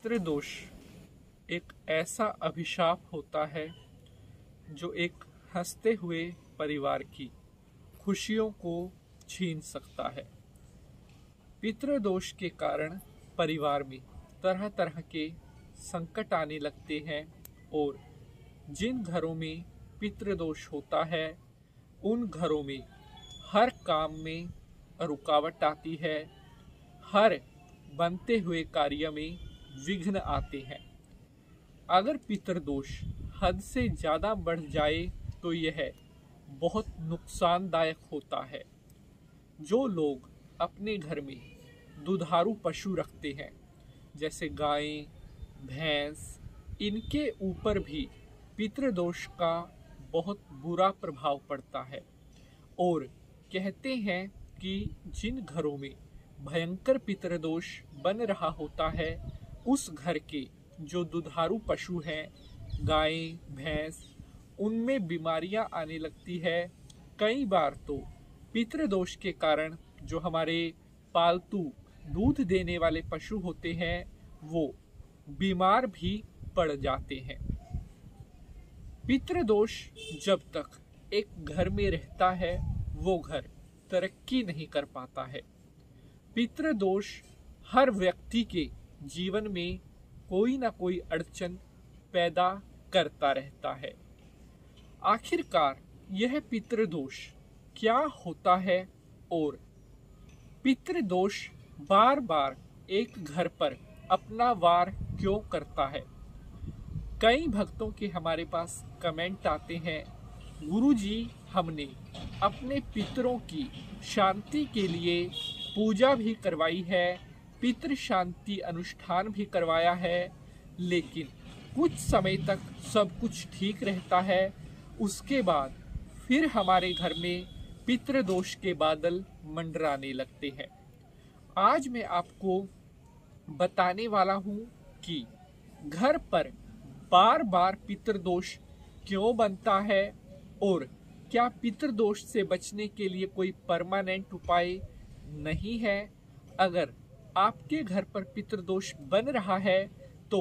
पितृदोष एक ऐसा अभिशाप होता है जो एक हंसते हुए परिवार की खुशियों को छीन सकता है। पितृदोष के कारण परिवार में तरह तरह के संकट आने लगते हैं और जिन घरों में पितृदोष होता है उन घरों में हर काम में रुकावट आती है, हर बनते हुए कार्य में विघ्न आते हैं। अगर पितृदोष हद से ज़्यादा बढ़ जाए तो यह बहुत नुकसानदायक होता है। जो लोग अपने घर में दुधारू पशु रखते हैं जैसे गाय, भैंस, इनके ऊपर भी पितृदोष का बहुत बुरा प्रभाव पड़ता है और कहते हैं कि जिन घरों में भयंकर पितृदोष बन रहा होता है उस घर के जो दुधारू पशु हैं, गाय, भैंस, उनमें बीमारियां आने लगती है। कई बार तो पितृदोष के कारण जो हमारे पालतू दूध देने वाले पशु होते हैं वो बीमार भी पड़ जाते हैं। पितृदोष जब तक एक घर में रहता है वो घर तरक्की नहीं कर पाता है। पितृदोष हर व्यक्ति के जीवन में कोई ना कोई अड़चन पैदा करता रहता है। आखिरकार यह पितृदोष क्या होता है और पितृदोष बार बार एक घर पर अपना वार क्यों करता है? कई भक्तों के हमारे पास कमेंट आते हैं, गुरुजी हमने अपने पितरों की शांति के लिए पूजा भी करवाई है, पितृ शांति अनुष्ठान भी करवाया है, लेकिन कुछ समय तक सब कुछ ठीक रहता है, उसके बाद फिर हमारे घर में पितृदोष के बादल मंडराने लगते हैं। आज मैं आपको बताने वाला हूँ कि घर पर बार बार पितृदोष क्यों बनता है और क्या पितृदोष से बचने के लिए कोई परमानेंट उपाय नहीं है। अगर आपके घर पर पितृदोष बन रहा है तो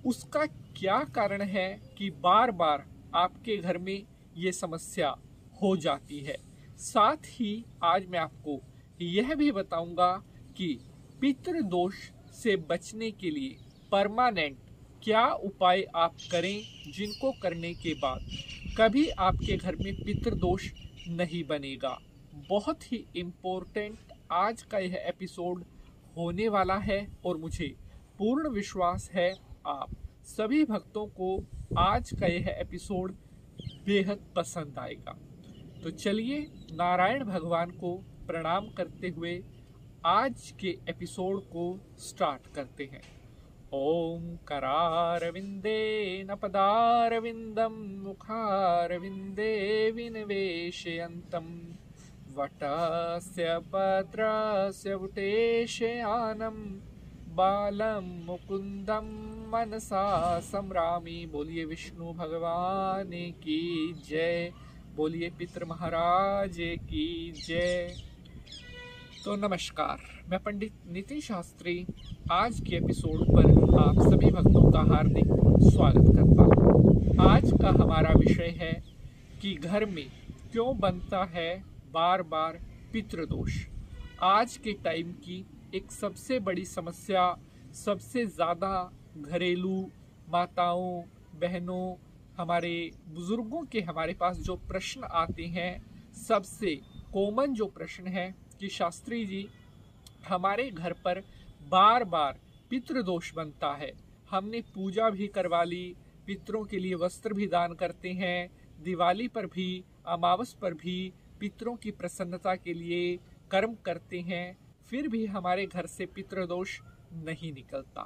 उसका क्या कारण है कि बार बार आपके घर में ये समस्या हो जाती है। साथ ही आज मैं आपको यह भी बताऊंगा कि पितृदोष से बचने के लिए परमानेंट क्या उपाय आप करें जिनको करने के बाद कभी आपके घर में पितृदोष नहीं बनेगा। बहुत ही इम्पोर्टेंट आज का यह एपिसोड होने वाला है और मुझे पूर्ण विश्वास है आप सभी भक्तों को आज का यह एपिसोड बेहद पसंद आएगा। तो चलिए नारायण भगवान को प्रणाम करते हुए आज के एपिसोड को स्टार्ट करते हैं। ओम करारविंदे न पदारविंदम मुखारविंदे विनिवेशयन्तम् वटस्य पत्रस्य उटेशयानं बालं मुकुंदम मनसा संरामी। बोलिए विष्णु भगवान की जय, बोलिए पितृ महाराज की जय। तो नमस्कार, मैं पंडित नितिन शास्त्री आज के एपिसोड पर आप सभी भक्तों का हार्दिक स्वागत करता हूँ। आज का हमारा विषय है कि घर में क्यों बनता है बार बार पितृदोष। आज के टाइम की एक सबसे बड़ी समस्या, सबसे ज़्यादा घरेलू माताओं, बहनों, हमारे बुजुर्गों के हमारे पास जो प्रश्न आते हैं, सबसे कॉमन जो प्रश्न है कि शास्त्री जी हमारे घर पर बार बार पितृदोष बनता है। हमने पूजा भी करवा ली, पितरों के लिए वस्त्र भी दान करते हैं, दिवाली पर भी, अमावस पर भी पितरों की प्रसन्नता के लिए कर्म करते हैं, फिर भी हमारे घर से पितृदोष नहीं निकलता।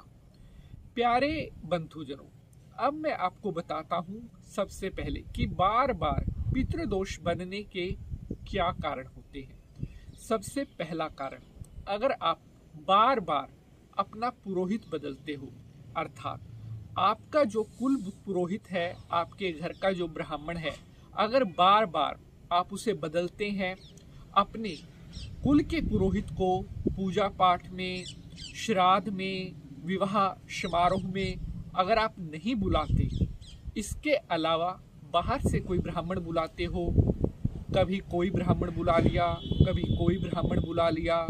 प्यारे बंधुजनों, अब मैं आपको बताता हूँ सबसे पहले कि बार बार पितृदोष बनने के क्या कारण होते हैं। सबसे पहला कारण, अगर आप बार बार अपना पुरोहित बदलते हो, अर्थात आपका जो कुल पुरोहित है, आपके घर का जो ब्राह्मण है, अगर बार बार आप उसे बदलते हैं, अपने कुल के पुरोहित को पूजा पाठ में, श्राद्ध में, विवाह समारोह में अगर आप नहीं बुलाते, इसके अलावा बाहर से कोई ब्राह्मण बुलाते हो, कभी कोई ब्राह्मण बुला लिया, कभी कोई ब्राह्मण बुला लिया,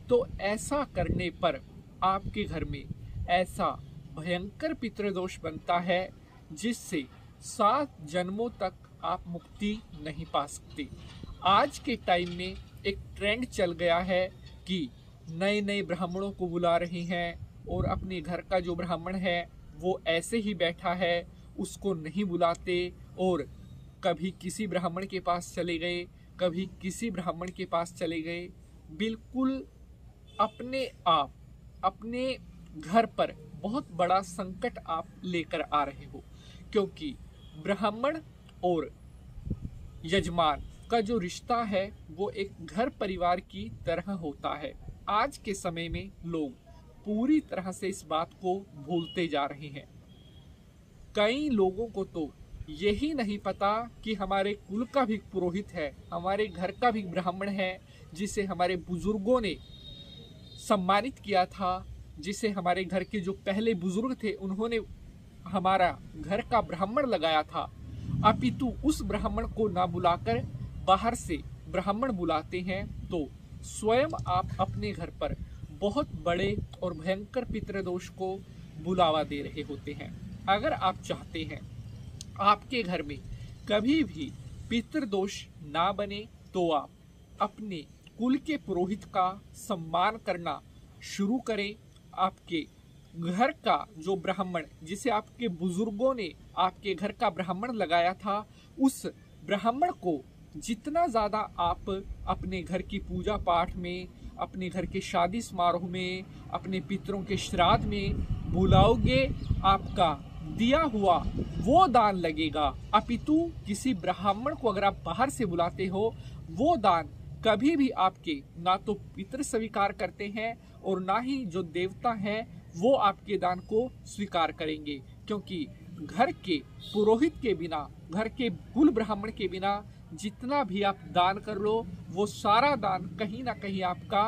तो ऐसा करने पर आपके घर में ऐसा भयंकर पितृदोष बनता है जिससे 7 जन्मों तक आप मुक्ति नहीं पा सकते। आज के टाइम में एक ट्रेंड चल गया है कि नए नए ब्राह्मणों को बुला रहे हैं और अपने घर का जो ब्राह्मण है वो ऐसे ही बैठा है, उसको नहीं बुलाते और कभी किसी ब्राह्मण के पास चले गए, कभी किसी ब्राह्मण के पास चले गए। बिल्कुल अपने आप अपने घर पर बहुत बड़ा संकट आप लेकर आ रहे हो, क्योंकि ब्राह्मण और यजमान का जो रिश्ता है वो एक घर परिवार की तरह होता है। आज के समय में लोग पूरी तरह से इस बात को भूलते जा रहे हैं। कई लोगों को तो यही नहीं पता कि हमारे कुल का भी पुरोहित है, हमारे घर का भी ब्राह्मण है, जिसे हमारे बुजुर्गों ने सम्मानित किया था, जिसे हमारे घर के जो पहले बुजुर्ग थे उन्होंने हमारा घर का ब्राह्मण लगाया था। अपितु उस ब्राह्मण को ना बुलाकर बाहर से ब्राह्मण बुलाते हैं, तो स्वयं आप अपने घर पर बहुत बड़े और भयंकर पितृदोष को बुलावा दे रहे होते हैं। अगर आप चाहते हैं आपके घर में कभी भी पितृदोष ना बने, तो आप अपने कुल के पुरोहित का सम्मान करना शुरू करें। आपके घर का जो ब्राह्मण, जिसे आपके बुजुर्गों ने आपके घर का ब्राह्मण लगाया था, उस ब्राह्मण को जितना ज़्यादा आप अपने घर की पूजा पाठ में, अपने घर के शादी समारोह में, अपने पितरों के श्राद्ध में बुलाओगे, आपका दिया हुआ वो दान लगेगा। अपितु किसी ब्राह्मण को अगर आप बाहर से बुलाते हो, वो दान कभी भी आपके ना तो पितर स्वीकार करते हैं और ना ही जो देवता हैं वो आपके दान को स्वीकार करेंगे, क्योंकि घर के पुरोहित के बिना, घर के कुल ब्राह्मण के बिना जितना भी आप दान कर लो, वो सारा दान कहीं ना कहीं आपका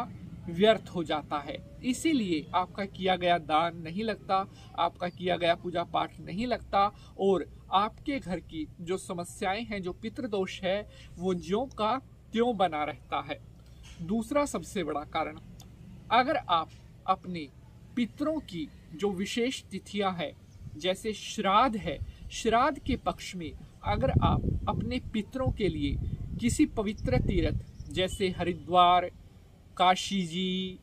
व्यर्थ हो जाता है। इसीलिए आपका किया गया दान नहीं लगता, आपका किया गया पूजा पाठ नहीं लगता और आपके घर की जो समस्याएं हैं, जो पितृदोष है, वो ज्यों का त्यों बना रहता है। दूसरा सबसे बड़ा कारण, अगर आप अपने पितरों की जो विशेष तिथियां हैं, जैसे श्राद्ध है, श्राद्ध के पक्ष में अगर आप अपने पितरों के लिए किसी पवित्र तीर्थ जैसे हरिद्वार, काशी जी,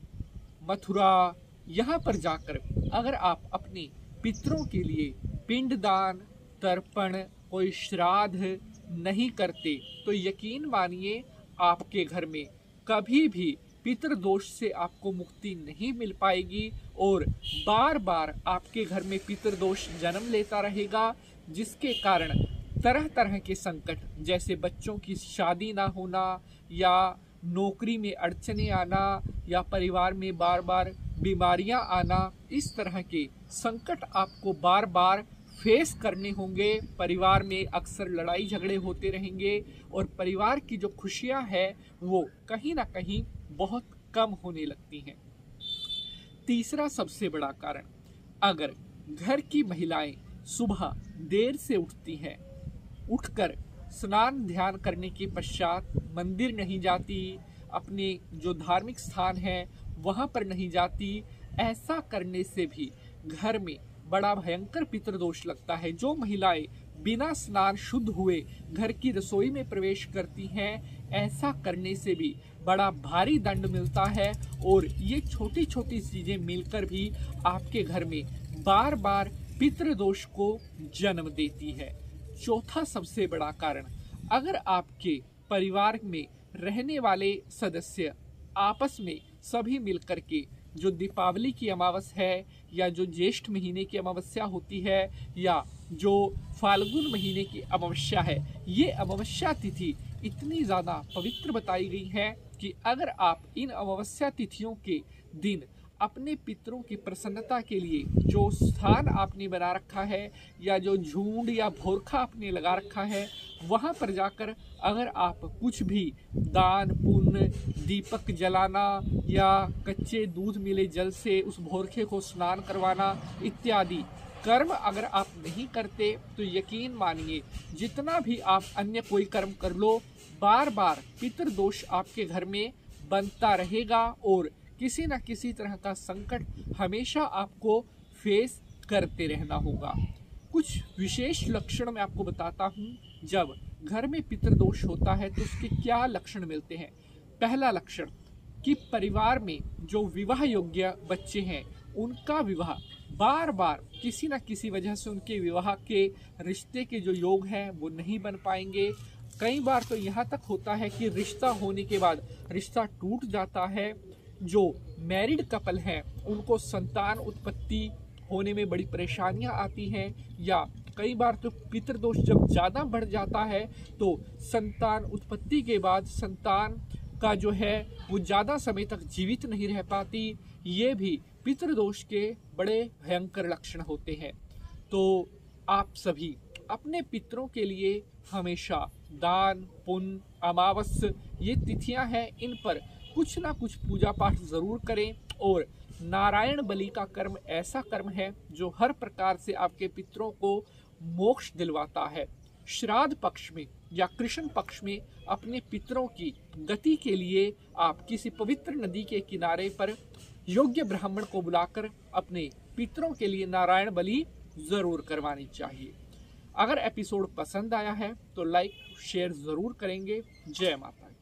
मथुरा, यहाँ पर जाकर अगर आप अपने पितरों के लिए पिंडदान, तर्पण, कोई श्राद्ध नहीं करते, तो यकीन मानिए आपके घर में कभी भी पितृदोष से आपको मुक्ति नहीं मिल पाएगी और बार बार आपके घर में पितृदोष जन्म लेता रहेगा, जिसके कारण तरह तरह के संकट, जैसे बच्चों की शादी ना होना, या नौकरी में अड़चने आना, या परिवार में बार बार बीमारियां आना, इस तरह के संकट आपको बार बार फेस करने होंगे। परिवार में अक्सर लड़ाई झगड़े होते रहेंगे और परिवार की जो खुशियां हैं वो कहीं ना कहीं बहुत कम होने लगती हैं। तीसरा सबसे बड़ा कारण, अगर घर की महिलाएं सुबह देर से उठती हैं, उठकर स्नान ध्यान करने के पश्चात मंदिर नहीं जाती, अपने जो धार्मिक स्थान है वहां पर नहीं जाती, ऐसा करने से भी घर में बड़ा भयंकर पितृदोष लगता है। जो महिलाएं बिना स्नान शुद्ध हुए घर की रसोई में प्रवेश करती हैं, ऐसा करने से भी बड़ा भारी दंड मिलता है और ये छोटी छोटी चीजें मिलकर भी आपके घर में बार बार पितृदोष को जन्म देती है। चौथा सबसे बड़ा कारण, अगर आपके परिवार में रहने वाले सदस्य आपस में सभी मिलकर के जो दीपावली की अमावस्या है, या जो ज्येष्ठ महीने की अमावस्या होती है, या जो फाल्गुन महीने की अमावस्या है, ये अमावस्या तिथि इतनी ज़्यादा पवित्र बताई गई है कि अगर आप इन अमावस्या तिथियों के दिन अपने पितरों की प्रसन्नता के लिए जो स्थान आपने बना रखा है या जो झुंड या भोरखा आपने लगा रखा है, वहाँ पर जाकर अगर आप कुछ भी दान पुण्य, दीपक जलाना या कच्चे दूध मिले जल से उस भोरखे को स्नान करवाना इत्यादि कर्म अगर आप नहीं करते तो यकीन मानिए जितना भी आप अन्य कोई कर्म कर लो, बार बार पितृदोष आपके घर में बनता रहेगा और किसी न किसी तरह का संकट हमेशा आपको फेस करते रहना होगा। कुछ विशेष लक्षण मैं आपको बताता हूँ। जब घर में पितृदोष होता है तो उसके क्या लक्षण मिलते हैं। पहला लक्षण कि परिवार में जो विवाह योग्य बच्चे हैं उनका विवाह बार बार किसी न किसी वजह से उनके विवाह के रिश्ते के जो योग हैं वो नहीं बन पाएंगे। कई बार तो यहाँ तक होता है कि रिश्ता होने के बाद रिश्ता टूट जाता है। जो मैरिड कपल हैं उनको संतान उत्पत्ति होने में बड़ी परेशानियां आती हैं, या कई बार तो पितृदोष जब ज़्यादा बढ़ जाता है तो संतान उत्पत्ति के बाद संतान का जो है वो ज़्यादा समय तक जीवित नहीं रह पाती। ये भी पितृदोष के बड़े भयंकर लक्षण होते हैं। तो आप सभी अपने पितरों के लिए हमेशा दान पुण्य अमावस्या ये तिथियां हैं, इन पर कुछ ना कुछ पूजा पाठ जरूर करें। और नारायण बलि का कर्म ऐसा कर्म है जो हर प्रकार से आपके पितरों को मोक्ष दिलवाता है। श्राद्ध पक्ष में या कृष्ण पक्ष में अपने पितरों की गति के लिए आप किसी पवित्र नदी के किनारे पर योग्य ब्राह्मण को बुलाकर अपने पितरों के लिए नारायण बलि जरूर करवानी चाहिए। अगर एपिसोड पसंद आया है तो लाइक शेयर जरूर करेंगे। जय माता दी।